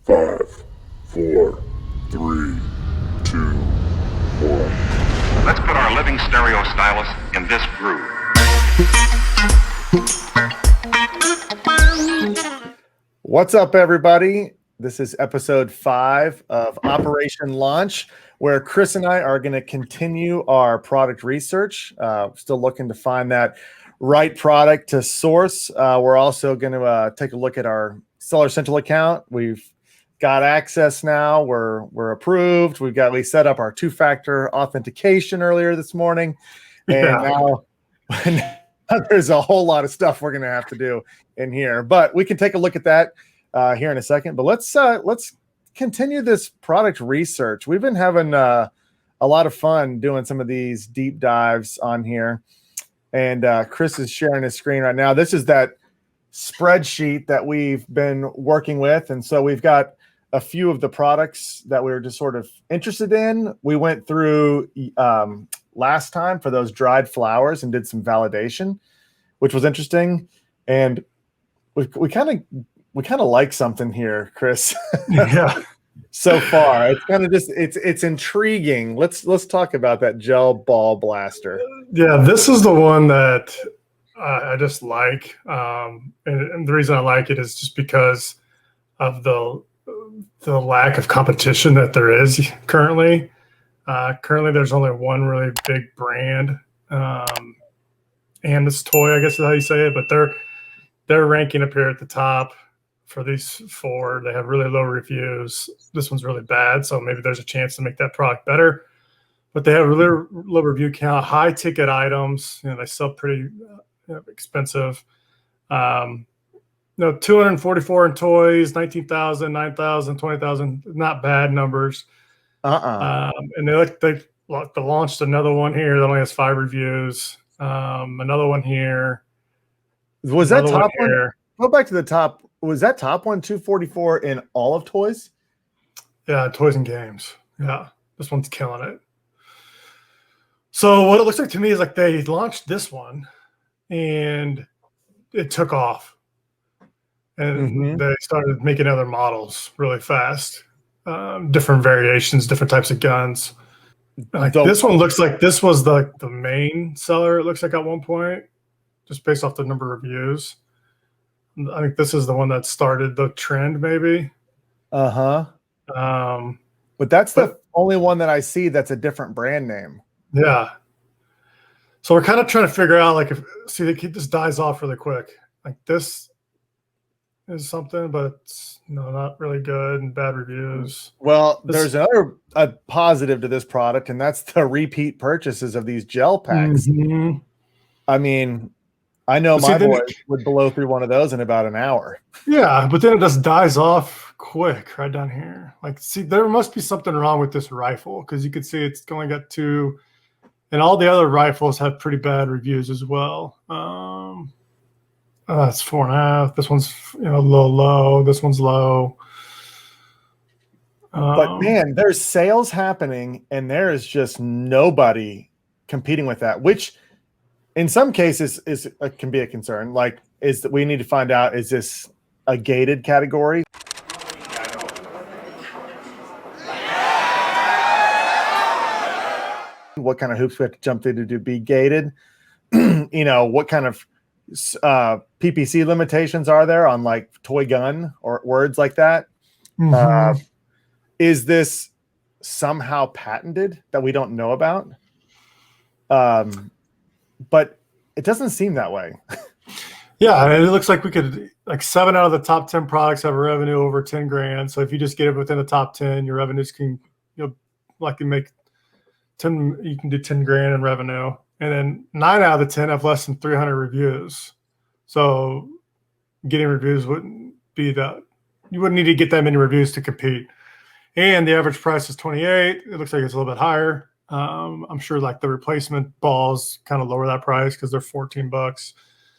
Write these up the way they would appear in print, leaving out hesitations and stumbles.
5, 4, 3, 2, 1. Let's put our living stereo stylus in this groove. What's up, everybody? This is episode 5 of Operation Launch, where Chris and I are going to continue our product research. Still looking to find that right product to source. We're also going to take a look at our Seller Central account. We've got access now. We're approved. We've got at least set up our two-factor authentication earlier this morning, and now there's a whole lot of stuff we're going to have to do in here. But we can take a look at that here in a second. But let's continue this product research. We've been having a lot of fun doing some of these deep dives on here. And Chris is sharing his screen right now. This is that spreadsheet that we've been working with. And so we've got a few of the products that we were just sort of interested in. We went through last time for those dried flowers and did some validation, which was interesting. And we kind of like something here, Chris. Yeah. So far, it's kind of just it's intriguing. Let's talk about that gel ball blaster. Yeah, this is the one that I just like, and the reason I like it is just because of the lack of competition that there is currently. Currently, there's only one really big brand, and this toy, I guess is how you say it, but they're ranking up here at the top for these four. They have really low reviews. This one's really bad, so maybe there's a chance to make that product better. But they have really low review count, high ticket items. They sell pretty expensive. 244 in toys, 19,000, 9,000, 20,000. Not bad numbers. And they launched another one here that only has 5 reviews. Another one here. Was that top one? Go back to the top. Was that top one 244 in all of toys? Yeah, toys and games. Yeah, this one's killing it. So what it looks like to me is like they launched this one and it took off. And they started making other models really fast. Different variations, different types of guns. Like this one looks like this was the main seller, it looks like at one point, just based off the number of reviews. I think this is the one that started the trend, maybe. But that's the only one that I see that's a different brand name. Yeah. So we're kind of trying to figure out, like, this dies off really quick. Like this is something, but it's not really good and bad reviews. Well, there's a positive to this product, and that's the repeat purchases of these gel packs. I mean, I know my boys would blow through one of those in about an hour. Yeah, but then it just dies off quick right down here. Like, see, there must be something wrong with this rifle because you can see it's only got 2, and all the other rifles have pretty bad reviews as well. That's 4.5. This one's low. This one's low. But man, there's sales happening, and there is just nobody competing with that, which in some cases can be a concern. Like, is that we need to find out, is this a gated category? What kind of hoops we have to jump through to be gated? What kind of PPC limitations are there on like toy gun or words like that? Is this somehow patented that we don't know about? But it doesn't seem that way. Yeah, it looks like we could, like, 7 out of the top 10 products have a revenue over 10 grand. So if you just get it within the top 10, your revenues can, likely make 10. You can do 10 grand in revenue, and then 9 out of the 10 have less than 300 reviews. So getting reviews wouldn't be you wouldn't need to get that many reviews to compete. And the average price is 28. It looks like it's a little bit higher. I'm sure like the replacement balls kind of lower that price because they're $14,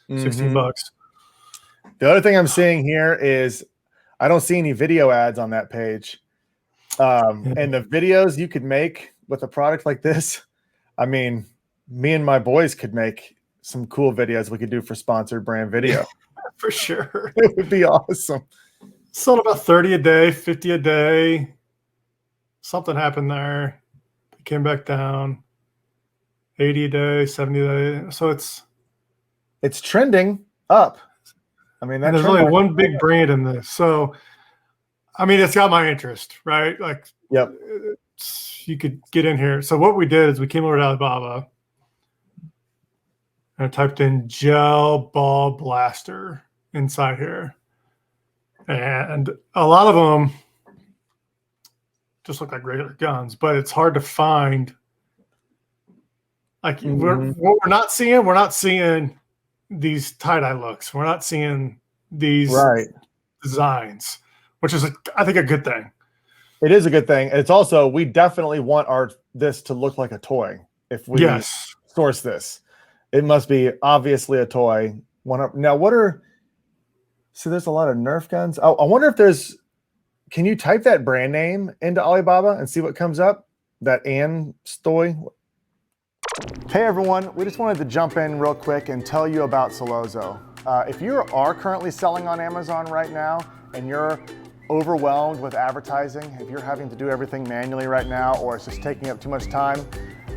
$16. The other thing I'm seeing here is I don't see any video ads on that page. And the videos you could make with a product like this, I mean, me and my boys could make some cool videos we could do for sponsored brand video. For sure. It would be awesome. Sold about 30 a day, 50 a day. Something happened there. It came back down. 80 a day, 70 a day. So It's trending up. I mean, that and there's trend only line- one big brand in this. So, I mean, it's got my interest, right? Like, Yep. you could get in here. So what we did is we came over to Alibaba and I typed in gel ball blaster inside here. And a lot of them just look like regular guns, but it's hard to find. Like what we're not seeing these tie-dye looks. We're not seeing these Right. designs, which is, I think, a good thing. It is a good thing. It's also, we definitely want this to look like a toy. If we source this, it must be obviously a toy. Now, so there's a lot of Nerf guns. Oh, I wonder if can you type that brand name into Alibaba and see what comes up? That toy. Hey everyone, we just wanted to jump in real quick and tell you about Sellozo. If you are currently selling on Amazon right now and you're overwhelmed with advertising, if you're having to do everything manually right now or it's just taking up too much time,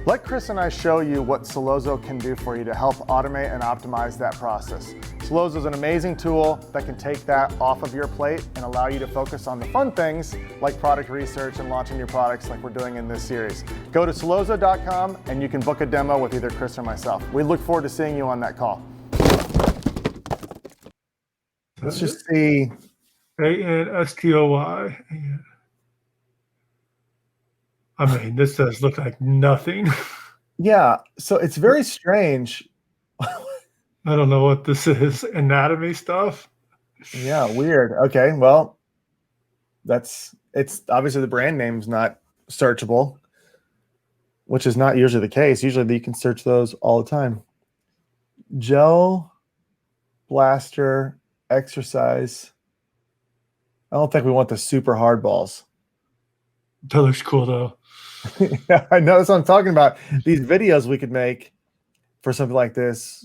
let Chris and I show you what Sellozo can do for you to help automate and optimize that process. Sellozo is an amazing tool that can take that off of your plate and allow you to focus on the fun things like product research and launching your products like we're doing in this series. Go to sellozo.com and you can book a demo with either Chris or myself. We look forward to seeing you on that call. Let's just see. ANSTOY. I mean, this does look like nothing. Yeah, so it's very strange. I don't know what this is. Anatomy stuff? Yeah, weird. Okay, well, it's obviously the brand name's not searchable, which is not usually the case. Usually you can search those all the time. Gel blaster exercise. I don't think we want the super hard balls. That looks cool though. Yeah, I know, that's what I'm talking about. These videos we could make for something like this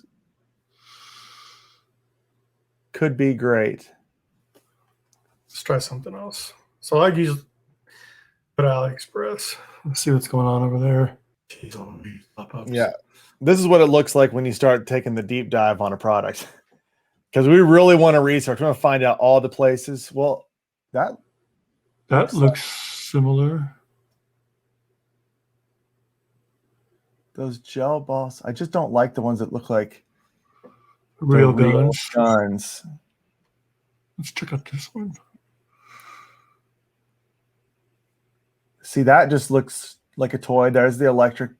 could be great. Let's try something else. So I use AliExpress. Let's see what's going on over there. Jeez, all these pop-ups. Yeah, this is what it looks like when you start taking the deep dive on a product, because we really want to research. We want to find out all the places. Well, that looks similar. Those gel balls, I just don't like the ones that look like real guns. Let's check out this one. See, that just looks like a toy. There's the electric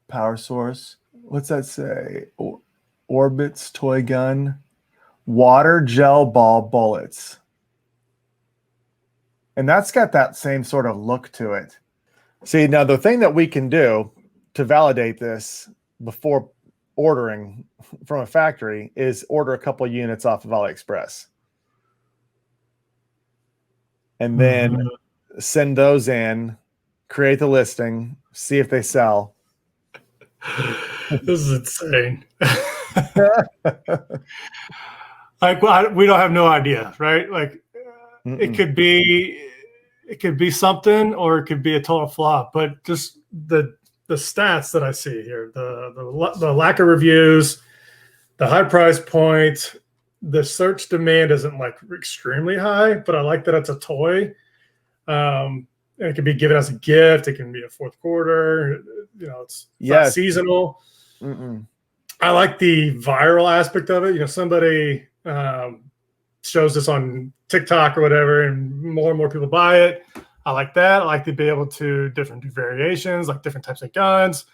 power source. What's that say? Orbit's toy gun. Water gel ball bullets. And that's got that same sort of look to it. See, now the thing that we can do to validate this before ordering from a factory is order a couple units off of AliExpress. And then send those in, create the listing, see if they sell. This is insane. Like, we don't have no idea, right? Like, it could be something, or it could be a total flop. But just the stats that I see here, the lack of reviews, the high price point, the search demand isn't like extremely high, but I like that it's a toy. And it can be given as a gift. It can be a fourth quarter. You know, it's not seasonal. I like the viral aspect of it. You know, somebody shows this on TikTok or whatever, and more people buy it. I like that. I like to be able to do variations, like different types of guns.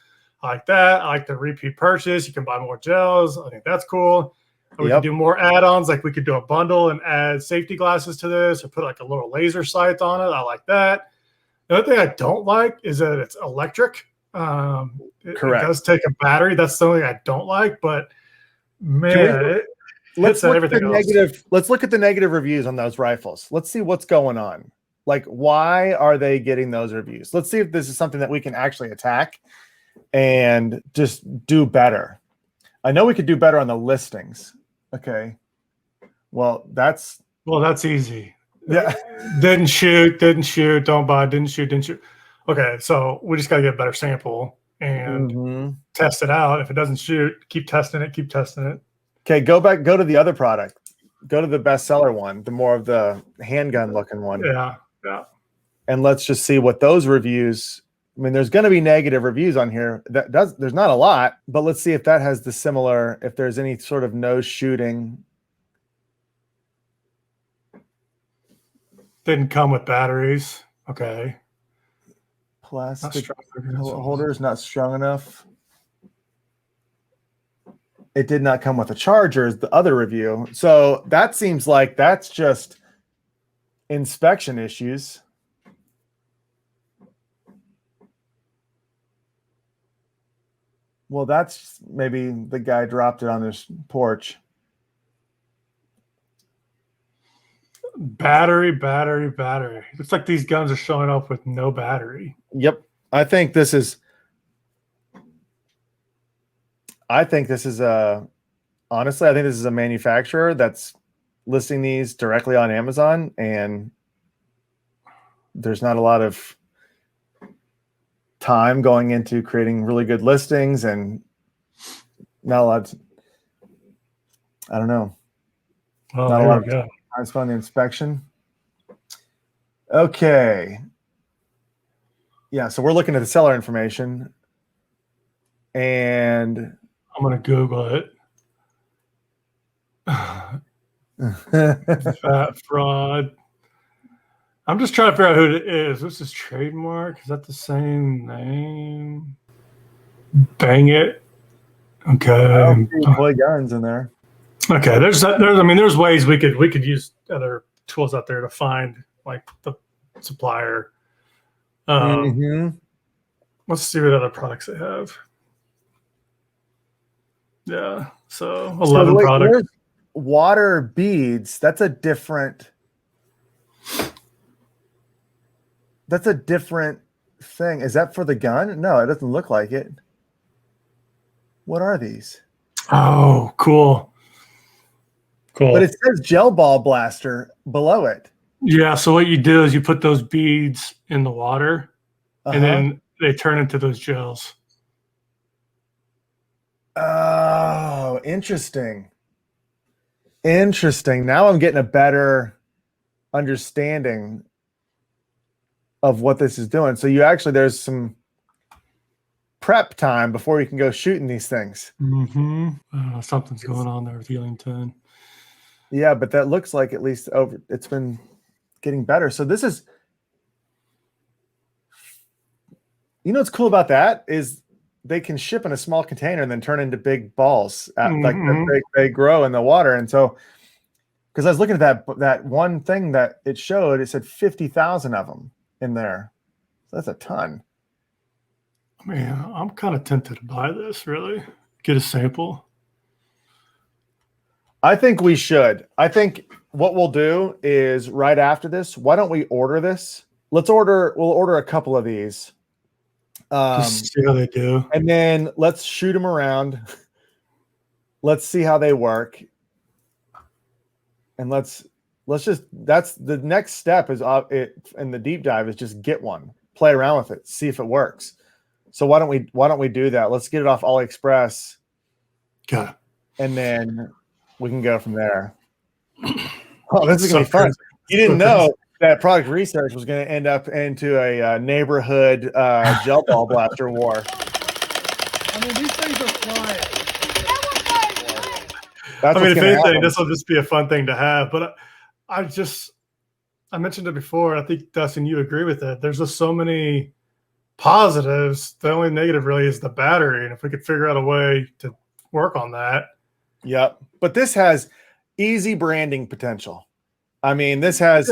I like that. I like the repeat purchase. You can buy more gels. I think that's cool. We can do more add-ons. Like we could do a bundle and add safety glasses to this, or put like a little laser sight on it. I like that. The other thing I don't like is that it's electric. It does take a battery. That's something I don't like. But man, let's look at the negative reviews on those rifles. Let's see what's going on. Like, why are they getting those reviews? Let's see if this is something that we can actually attack and just do better. I know we could do better on the listings. Okay. Well, that's Well, that's easy. Yeah. Didn't shoot, don't buy, didn't shoot. Okay, so we just got to get a better sample and test it out. If it doesn't shoot, keep testing it. Okay, go to the other product. Go to the bestseller one, the more of the handgun looking one. Yeah. And let's just see what those reviews. I mean, there's going to be negative reviews on here. There's not a lot, but let's see if that has the similar, if there's any sort of no shooting. Didn't come with batteries. Okay. Plastic holder is not strong enough. It did not come with a charger, is the other review. So that seems like that's just inspection issues. Well, that's maybe the guy dropped it on his porch. Battery. Looks like these guns are showing up with no battery. Yep. I think this is honestly, I think this is a manufacturer that's listing these directly on Amazon, and there's not a lot of time going into creating really good listings, and not a lot. I don't know. Oh, not a lot of time spent on the inspection. Okay. Yeah, so we're looking at the seller information, and I'm gonna Google it. Fat fraud. I'm just trying to figure out who it is. What's his trademark? Is that the same name? Bang it. Okay. Toy guns in there. Okay. There's ways we could use other tools out there to find like the supplier. Let's see what other products they have. Yeah. So 11 products. Water beads. That's a different thing. Is that for the gun? No, it doesn't look like it. What are these? Oh, cool. But it says gel ball blaster below it. Yeah. So what you do is you put those beads in the water, and then they turn into those gels. Oh, interesting. Now I'm getting a better understanding of what this is doing. So there's some prep time before you can go shooting these things. Something's going on there with Helium 10. Yeah, but that looks like at least it's been getting better. So this is, what's cool about that is they can ship in a small container and then turn into big balls. Like they grow in the water. And so, because I was looking at that one thing that it showed, it said 50,000 of them in there. So that's a ton. Man, I'm kind of tempted to buy this, really. Get a sample. I think we should. I think what we'll do is right after this, why don't we order this? We'll order a couple of these. Just see how they do. And then let's shoot them around. Let's see how they work. And let's just, that's the next step is in the deep dive is just get one, play around with it, see if it works. So why don't we do that? Let's get it off AliExpress. Okay. And then we can go from there. Oh, this is going to be fun. You didn't know that product research was going to end up into a neighborhood gel ball blaster war. I mean, these things are flying. If anything, this will just be a fun thing to have. But I mentioned it before. I think, Dustin, you agree with it. There's just so many positives. The only negative really is the battery. And if we could figure out a way to work on that. Yep. But this has easy branding potential. I mean, this has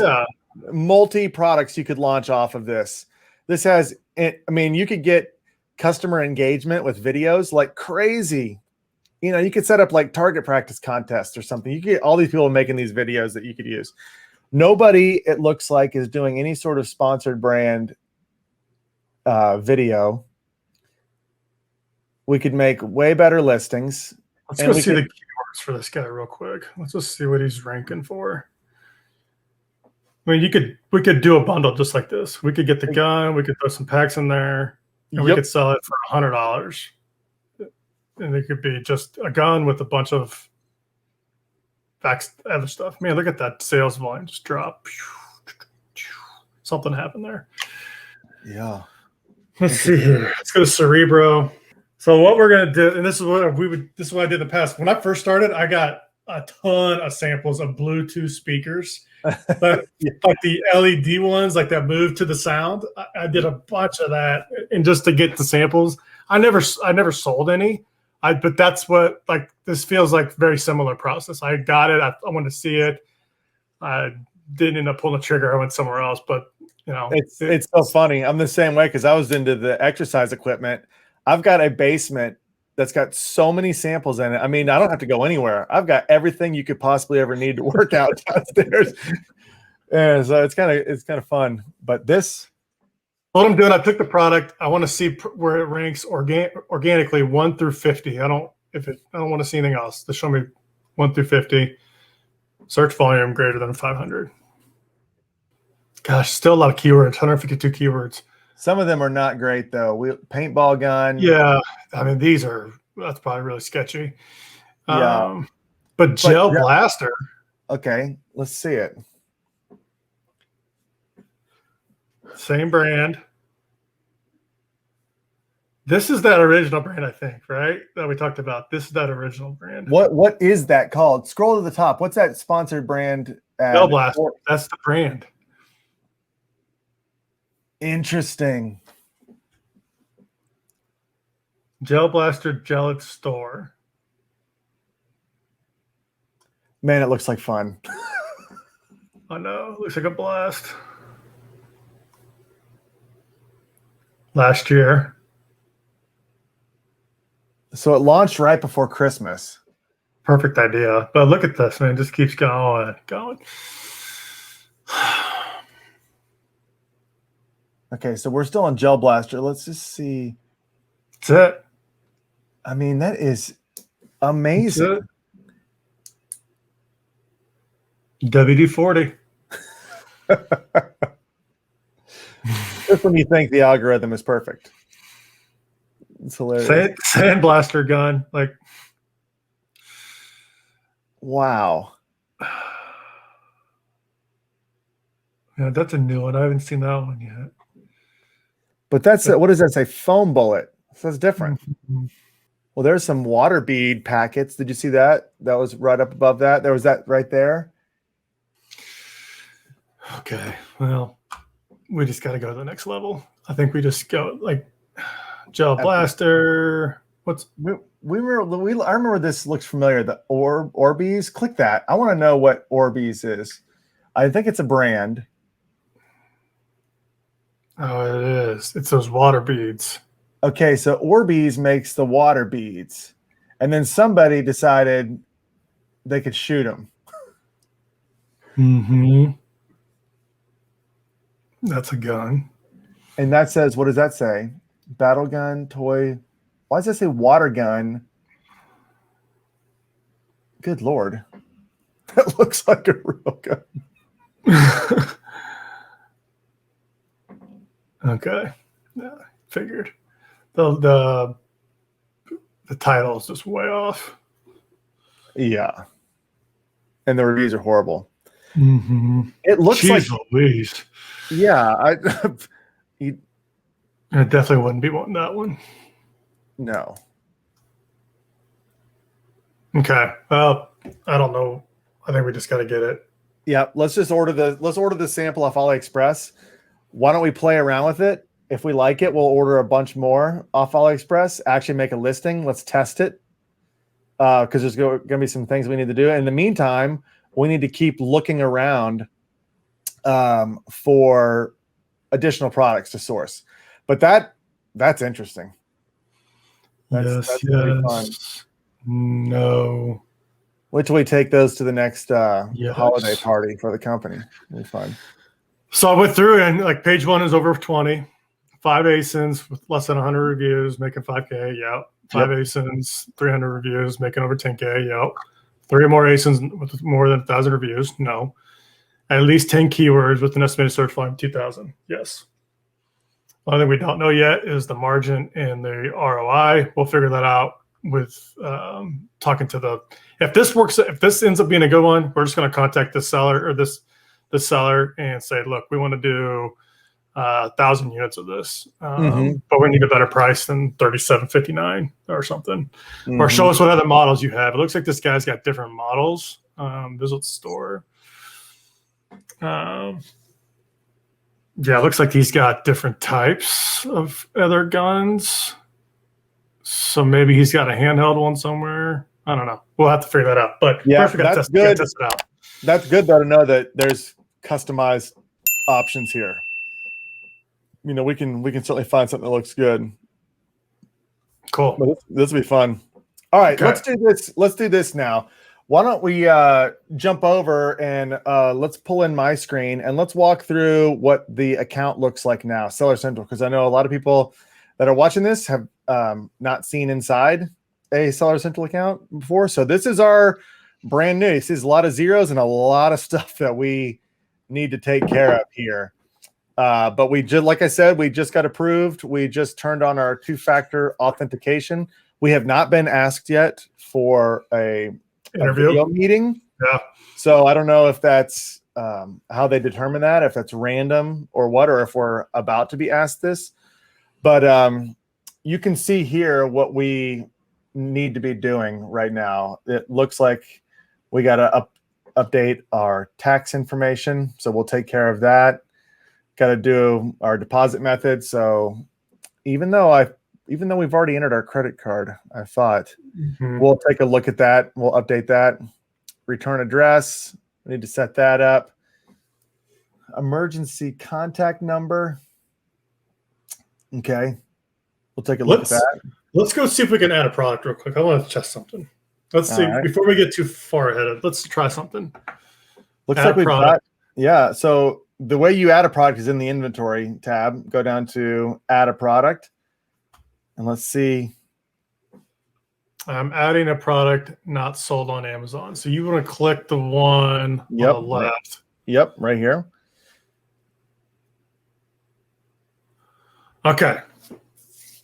multi products you could launch off of this. This has, you could get customer engagement with videos like crazy. You could set up like target practice contests or something. You could get all these people making these videos that you could use. Nobody, it looks like, is doing any sort of sponsored brand video. We could make way better listings. Let's go see the keywords for this guy real quick. Let's just see what he's ranking for. I mean, we could do a bundle just like this. We could get the gun, we could throw some packs in there, and we could sell it for $100. And it could be just a gun with a bunch of other stuff. Man, look at that sales volume just drop. Something happened there. Yeah. Let's see here. Let's go to Cerebro. So what we're gonna do, and this is what I did in the past. When I first started, I got a ton of samples of Bluetooth speakers, but like the LED ones, like that move to the sound. I did a bunch of that, and just to get the samples. I never sold any. But that's what, like, this feels like very similar process. I got it. I wanted to see it. I didn't end up pulling the trigger. I went somewhere else. But it's so funny. I'm the same way because I was into the exercise equipment. I've got a basement that's got so many samples in it. I mean, I don't have to go anywhere. I've got everything you could possibly ever need to work out downstairs. And so it's kind of fun. But this. What I'm doing, I took the product. I want to see where it ranks organically 1 through 50. I don't want to see anything else. Just show me 1 through 50. Search volume greater than 500. Gosh, still a lot of keywords. 152 keywords. Some of them are not great though. Paintball gun. Yeah, I mean that's probably really sketchy. Yeah, but Gel Blaster. Okay, let's see it. Same brand. This is that original brand, I think, right? That we talked about. This is that original brand. What is that called? Scroll to the top. What's that sponsored brand? Gel Blaster. That's the brand. Interesting. Gel Blaster Gellet Store. Man, it looks like fun. I know. Looks like a blast. Last year. So it launched right before Christmas. Perfect idea. But look at this, man. It just keeps going. Okay, so we're still on Gel Blaster. Let's just see. That's it. I mean, that is amazing. WD-40. Just when you think the algorithm is perfect. It's hilarious. Sandblaster gun. Like, wow. Yeah, that's a new one. I haven't seen that one yet. But that's what does that say? Foam bullet. So that's different. Mm-hmm. Well, there's some water bead packets. Did you see that? That was right up above that. There was that right there. Okay. Well, we just got to go to the next level. I think we just go like Gel Blaster. What's I remember this looks familiar. The Orbeez. Click that. I want to know what Orbeez is. I think it's a brand. Oh, it is. It's those water beads. Okay, so Orbeez makes the water beads, and then somebody decided they could shoot them. Mm-hmm. That's a gun. And that says, what does that say? Battle gun, toy. Why does that say water gun? Good Lord. That looks like a real gun. Okay. Yeah, figured. The title is just way off. Yeah. And the reviews are horrible. Mm-hmm. It looks Jeez like Louise. Yeah, I definitely wouldn't be wanting that one. No. Okay. Well, I don't know. I think we just got to get it. Yeah, let's order the sample off AliExpress. Why don't we play around with it? If we like it, we'll order a bunch more off AliExpress. Actually make a listing. Let's test it. Because there's going to be some things we need to do. In the meantime, we need to keep looking around for additional products to source. But that's interesting. That's really fun. No. Wait till we take those to the next holiday party for the company. It'll be fun. So I went through and like page 1 is over 20, 5 ASINs with less than 100 reviews, making 5K. Yeah. 5 ASINs, 300 reviews, making over 10K. Yep. 3 more ASINs with more than 1,000 reviews. No. At least 10 keywords with an estimated search volume of 2,000. Yes. One thing we don't know yet is the margin and the ROI. We'll figure that out with talking to the. If this works, if this ends up being a good one, we're just going to contact the seller or the seller and say, look, we want to do 1,000 units of this, but we need a better price than $37.59 or something. Or show us what other models you have. It looks like this guy's got different models. Visit store. Yeah, it looks like he's got different types of other guns. So maybe he's got a handheld one somewhere. I don't know. We'll have to figure that out. But yeah, that's good. Test it out. That's good though to know that there's customized options here. You know, we can certainly find something that looks good. Cool. But this will be fun. All right, let's do this. Let's do this now. Why don't we jump over and let's pull in my screen and let's walk through what the account looks like now, Seller Central, because I know a lot of people that are watching this have not seen inside a Seller Central account before. So this is our brand new. This is a lot of zeros and a lot of stuff that we need to take care of here. But we just, like I said, we just got approved. We just turned on our two-factor authentication. We have not been asked yet for a video meeting. Yeah. So I don't know if that's how they determine that, if that's random or what, or if we're about to be asked this. But you can see here what we need to be doing right now. It looks like we got to update our tax information. So we'll take care of that. Got to do our deposit method. So even though we've already entered our credit card, I thought we'll take a look at that. We'll update that. Return address. We need to set that up. Emergency contact number. Okay. We'll take a look at that. Let's go see if we can add a product real quick. I want to test something. Let's see. Right. Before we get too far ahead, let's try something. Looks like we've got, yeah. So the way you add a product is in the inventory tab. Go down to add a product. And let's see. I'm adding a product not sold on Amazon. So you want to click the one on the left. Yep, right here. Okay.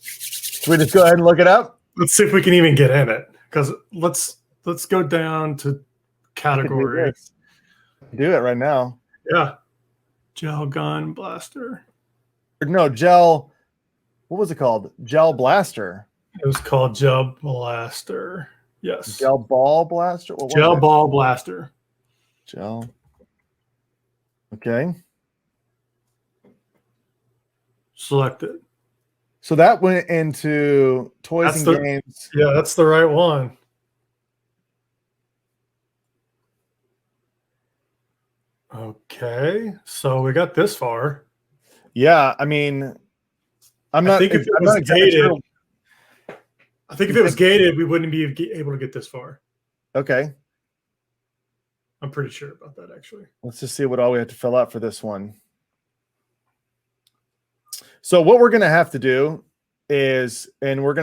Should we just go ahead and look it up? Let's see if we can even get in it. Because let's go down to categories. Do it right now. Yeah. Gel gun blaster. No, gel. What was it called? Gel blaster. It was called gel blaster. Yes. Gel ball blaster. Gel ball blaster. Gel. Okay. Select it. So that went into toys and games. Yeah, that's the right one. Okay, so we got this far. Yeah, I mean, I think if it was gated, we wouldn't be able to get this far. Okay. I'm pretty sure about that, actually. Let's just see what all we have to fill out for this one. So what we're going to have to do is, and we'll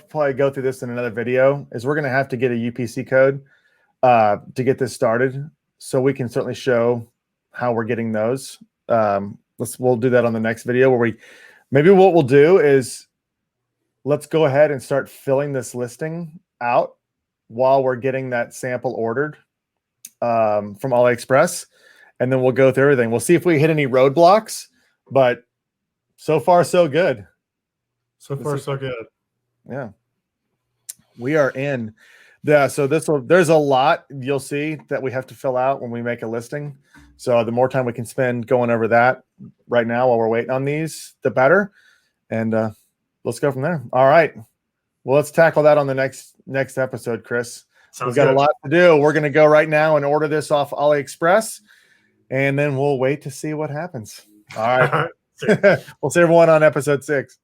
probably go through this in another video, is we're going to have to get a UPC code to get this started. So we can certainly show how we're getting those. We'll do that on the next video where maybe what we'll do is let's go ahead and start filling this listing out while we're getting that sample ordered from AliExpress. And then we'll go through everything. We'll see if we hit any roadblocks, but so far, so good. So far, so good. Yeah. We are in. So there's a lot you'll see that we have to fill out when we make a listing. So the more time we can spend going over that right now while we're waiting on these, the better. And let's go from there. All right. Well, let's tackle that on the next episode, Chris. We've got a lot to do. We're going to go right now and order this off AliExpress, and then we'll wait to see what happens. All right. We'll see everyone on episode 6.